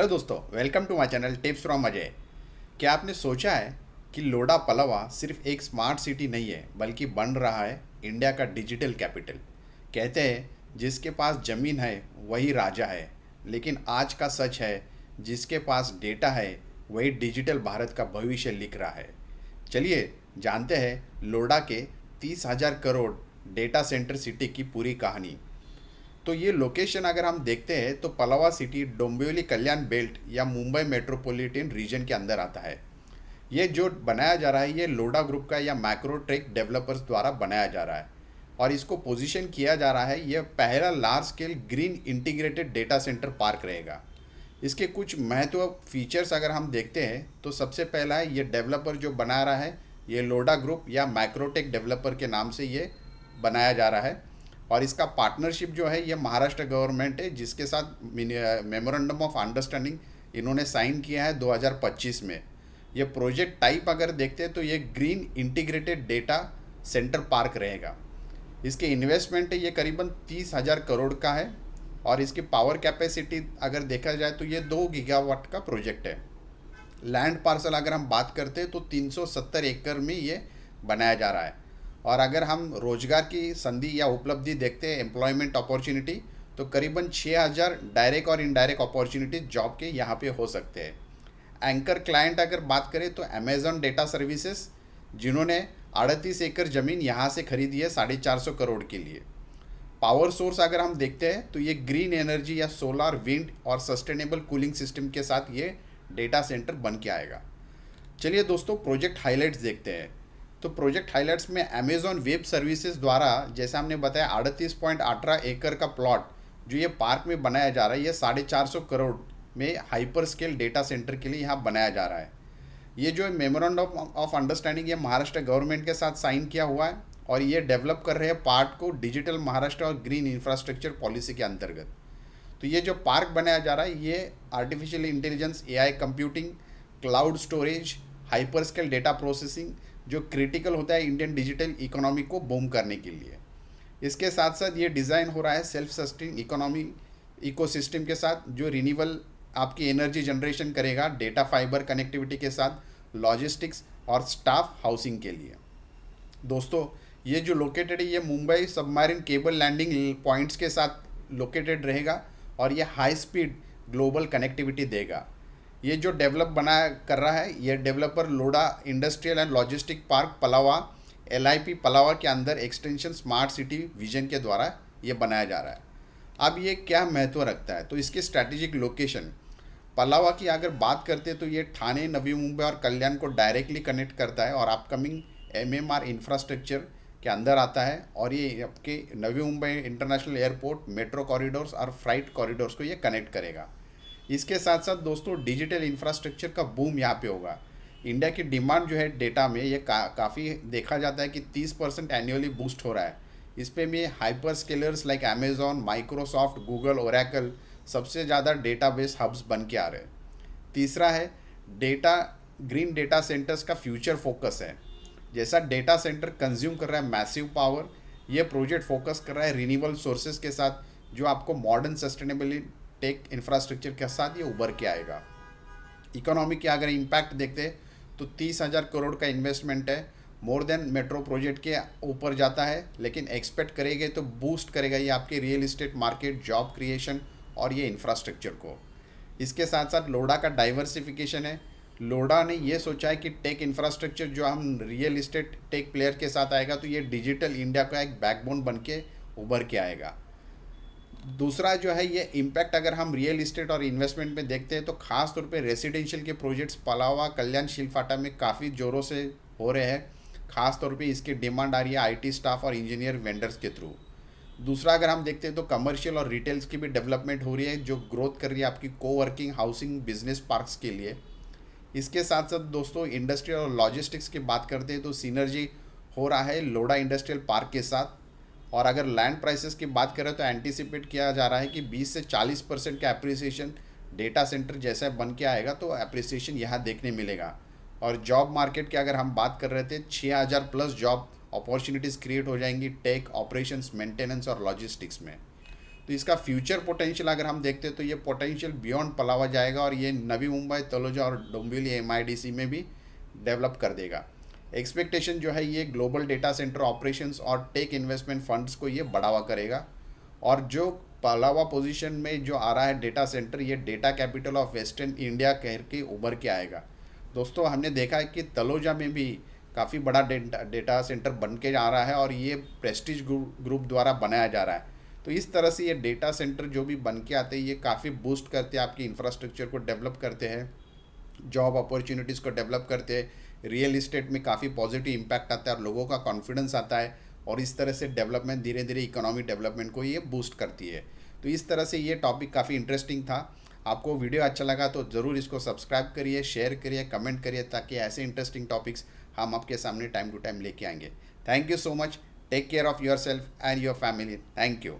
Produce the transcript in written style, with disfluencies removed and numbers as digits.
Hello दोस्तों, welcome to my channel tips from Ajay. क्या आपने सोचा है कि लोडा पलावा सिर्फ एक स्मार्ट सिटी नहीं है बल्कि बन रहा है इंडिया का डिजिटल कैपिटल। कहते हैं जिसके पास ज़मीन है वही राजा है, लेकिन आज का सच है जिसके पास डेटा है वही डिजिटल भारत का भविष्य लिख रहा है। चलिए जानते हैं लोडा के 30,000 करोड़ डेटा सेंटर सिटी की पूरी कहानी। तो ये लोकेशन अगर हम देखते हैं तो पलावा सिटी डोंबिवली कल्याण बेल्ट या मुंबई मेट्रोपॉलिटन रीजन के अंदर आता है। ये जो बनाया जा रहा है ये लोडा ग्रुप का या मैक्रोटेक डेवलपर्स द्वारा बनाया जा रहा है और इसको पोजीशन किया जा रहा है। ये पहला large scale green integrated data centre park रहेगा। इसके कुछ महत्व फीचर्स अगर हम देखते हैं तो सबसे पहला है ये डेवलपर जो बना रहा है ये लोडा ग्रुप या मैक्रोटेक डेवलपर के नाम से ये बनाया जा रहा है। और इसका पार्टनरशिप जो है ये महाराष्ट्र गवर्नमेंट है जिसके साथ मेमोरेंडम ऑफ अंडरस्टैंडिंग इन्होंने साइन किया है 2025 में। ये प्रोजेक्ट टाइप अगर देखते हैं तो ये green integrated data centre park रहेगा। इसके इन्वेस्टमेंट है ये करीबन 30,000 करोड़ का है और इसकी पावर कैपेसिटी अगर देखा जाए तो ये 2 गीगावाट का प्रोजेक्ट है। लैंड पार्सल अगर हम बात करते हैं तो 370 एकड़ में ये बनाया जा रहा है। और अगर हम रोजगार की संधि या उपलब्धि देखते हैं एम्प्लॉयमेंट अपॉर्चुनिटी तो करीबन 6,000 डायरेक्ट और इनडायरेक्ट अपॉर्चुनिटी जॉब के यहाँ पे हो सकते हैं। एंकर क्लाइंट अगर बात करें तो अमेजॉन डेटा सर्विसेज जिन्होंने 38 एकड़ ज़मीन यहाँ से खरीदी है 450 करोड़ के लिए। पावर सोर्स अगर हम देखते हैं तो ये ग्रीन एनर्जी या सोलर विंड और सस्टेनेबल कूलिंग सिस्टम के साथ ये डेटा सेंटर बन के आएगा। चलिए दोस्तों प्रोजेक्ट हाइलाइट्स देखते हैं। तो प्रोजेक्ट हाइलाइट्स में अमेजॉन वेब सर्विसेज द्वारा जैसा हमने बताया 38.18 एकड़ का प्लॉट जो ये पार्क में बनाया जा रहा है ये 450 करोड़ में हाइपर स्केल डेटा सेंटर के लिए यहाँ बनाया जा रहा है। ये जो मेमोरेंडम ऑफ अंडरस्टैंडिंग ये महाराष्ट्र गवर्नमेंट के साथ साइन किया हुआ है और ये डेवलप कर रहे हैं पार्ट को डिजिटल महाराष्ट्र और ग्रीन इंफ्रास्ट्रक्चर पॉलिसी के अंतर्गत। तो ये जो पार्क बनाया जा रहा है ये artificial intelligence, AI computing, cloud storage, hyper scale data processing जो क्रिटिकल होता है इंडियन डिजिटल इकोनॉमी को बूम करने के लिए। इसके साथ साथ ये डिज़ाइन हो रहा है सेल्फ सस्टेन इकोनॉमी इकोसिस्टम के साथ जो रिन्यूएबल आपकी एनर्जी जनरेशन करेगा डेटा फाइबर कनेक्टिविटी के साथ लॉजिस्टिक्स और स्टाफ हाउसिंग के लिए। दोस्तों ये जो लोकेटेड है ये Mumbai submarine cable landing points के साथ लोकेटेड रहेगा और ये हाई स्पीड ग्लोबल कनेक्टिविटी देगा। ये जो डेवलप बना कर रहा है ये developer लोडा industrial and logistic park Pallava LIP Pallava के अंदर एक्सटेंशन स्मार्ट सिटी विजन के द्वारा ये बनाया जा रहा है। अब ये क्या महत्व रखता है तो इसकी स्ट्रैटेजिक लोकेशन पलावा की अगर बात करते हैं तो ये ठाणे, नवी मुंबई और कल्याण को डायरेक्टली कनेक्ट करता है और अपकमिंग MMR इंफ्रास्ट्रक्चर के अंदर आता है और ये आपके Navi Mumbai international airport, metro corridors और फ्राइट कॉरिडोर्स को ये कनेक्ट करेगा। इसके साथ साथ दोस्तों डिजिटल इंफ्रास्ट्रक्चर का बूम यहाँ पे होगा। इंडिया की डिमांड जो है डेटा में ये काफ़ी देखा जाता है कि 30% एनुअली बूस्ट हो रहा है। इस पर में hyper scalars like Amazon, Microsoft, Google, Oracle सबसे ज़्यादा डेटाबेस हब्स बन के आ रहे हैं। तीसरा है डेटा ग्रीन डेटा सेंटर्स का फ्यूचर फोकस है। जैसा डेटा सेंटर कंज्यूम कर रहा है मैसिव पावर, ये प्रोजेक्ट फोकस कर रहा है रिन्यूएबल सोर्सेज के साथ जो आपको मॉडर्न सस्टेनेबिलिटी टेक इंफ्रास्ट्रक्चर के साथ ये उभर के आएगा। इकोनॉमी के अगर इम्पैक्ट देखते हैं तो 30,000 करोड़ का इन्वेस्टमेंट है, मोर देन मेट्रो प्रोजेक्ट के ऊपर जाता है, लेकिन एक्सपेक्ट करेंगे तो बूस्ट करेगा ये आपके real estate market, job creation और ये इंफ्रास्ट्रक्चर को। इसके साथ साथ लोडा का डाइवर्सिफिकेशन है। लोडा ने ये सोचा है कि टेक इंफ्रास्ट्रक्चर जो हम रियल इस्टेट टेक प्लेयर के साथ आएगा तो ये डिजिटल इंडिया का एक बैकबोन बन के उभर के आएगा। दूसरा जो है ये इम्पैक्ट अगर हम रियल इस्टेट और इन्वेस्टमेंट में देखते हैं तो खास तौर पे रेसिडेंशियल के प्रोजेक्ट्स पलावा, कल्याण, शिलफाटा में काफ़ी ज़ोरों से हो रहे हैं। खास तौर पे इसकी डिमांड आ रही है IT स्टाफ और इंजीनियर वेंडर्स के थ्रू। दूसरा अगर हम देखते हैं तो कमर्शियल और रिटेल्स की भी डेवलपमेंट हो रही है जो ग्रोथ कर रही है आपकी कोवर्किंग, हाउसिंग, बिजनेस पार्क्स के लिए। इसके साथ साथ दोस्तों इंडस्ट्रियल और लॉजिस्टिक्स की बात करते हैं तो सिनर्जी हो रहा है लोडा इंडस्ट्रियल पार्क के साथ। और अगर लैंड प्राइसेस की बात करें तो एंटिसिपेट किया जा रहा है कि 20 से 40% का एप्रिसिएशन डेटा सेंटर जैसा बन के आएगा तो एप्रिसिएशन यहाँ देखने मिलेगा। और जॉब मार्केट की अगर हम बात कर रहे थे 6,000 प्लस जॉब अपॉर्चुनिटीज़ क्रिएट हो जाएंगी टेक, ऑपरेशंस, मेंटेनेंस और लॉजिस्टिक्स में। तो इसका फ्यूचर पोटेंशियल अगर हम देखते हैं तो ये पोटेंशियल बियॉन्ड पलावा जाएगा और ये नवी मुंबई, तलोजा और डोंबिवली एमआईडीसी में भी डेवलप कर देगा। एक्सपेक्टेशन जो है ये ग्लोबल डेटा सेंटर ऑपरेशंस और टेक इन्वेस्टमेंट फंड्स को ये बढ़ावा करेगा। और जो पलावा पोजीशन में जो आ रहा है डेटा सेंटर, ये data capital of western India कह के उभर के आएगा। दोस्तों हमने देखा है कि तलोजा में भी काफ़ी बड़ा डेटा सेंटर बन के आ रहा है और ये प्रेस्टीज ग्रुप द्वारा बनाया जा रहा है। तो इस तरह से ये डेटा सेंटर जो भी बन के आते हैं ये काफ़ी बूस्ट करते हैं, आपकी इंफ्रास्ट्रक्चर को डेवलप करते हैं, जॉब अपॉर्चुनिटीज़ को डेवलप करते हैं, रियल इस्टेट में काफ़ी पॉजिटिव इम्पैक्ट आता है और लोगों का कॉन्फिडेंस आता है और इस तरह से डेवलपमेंट धीरे धीरे इकोनॉमिक डेवलपमेंट को ये बूस्ट करती है। तो इस तरह से ये टॉपिक काफ़ी इंटरेस्टिंग था। आपको वीडियो अच्छा लगा तो ज़रूर इसको सब्सक्राइब करिए, शेयर करिए, कमेंट करिए, ताकि ऐसे इंटरेस्टिंग टॉपिक्स हम आपके सामने टाइम टू टाइम लेके आएंगे। Thank you so much. Take care of your self and your family. Thank you.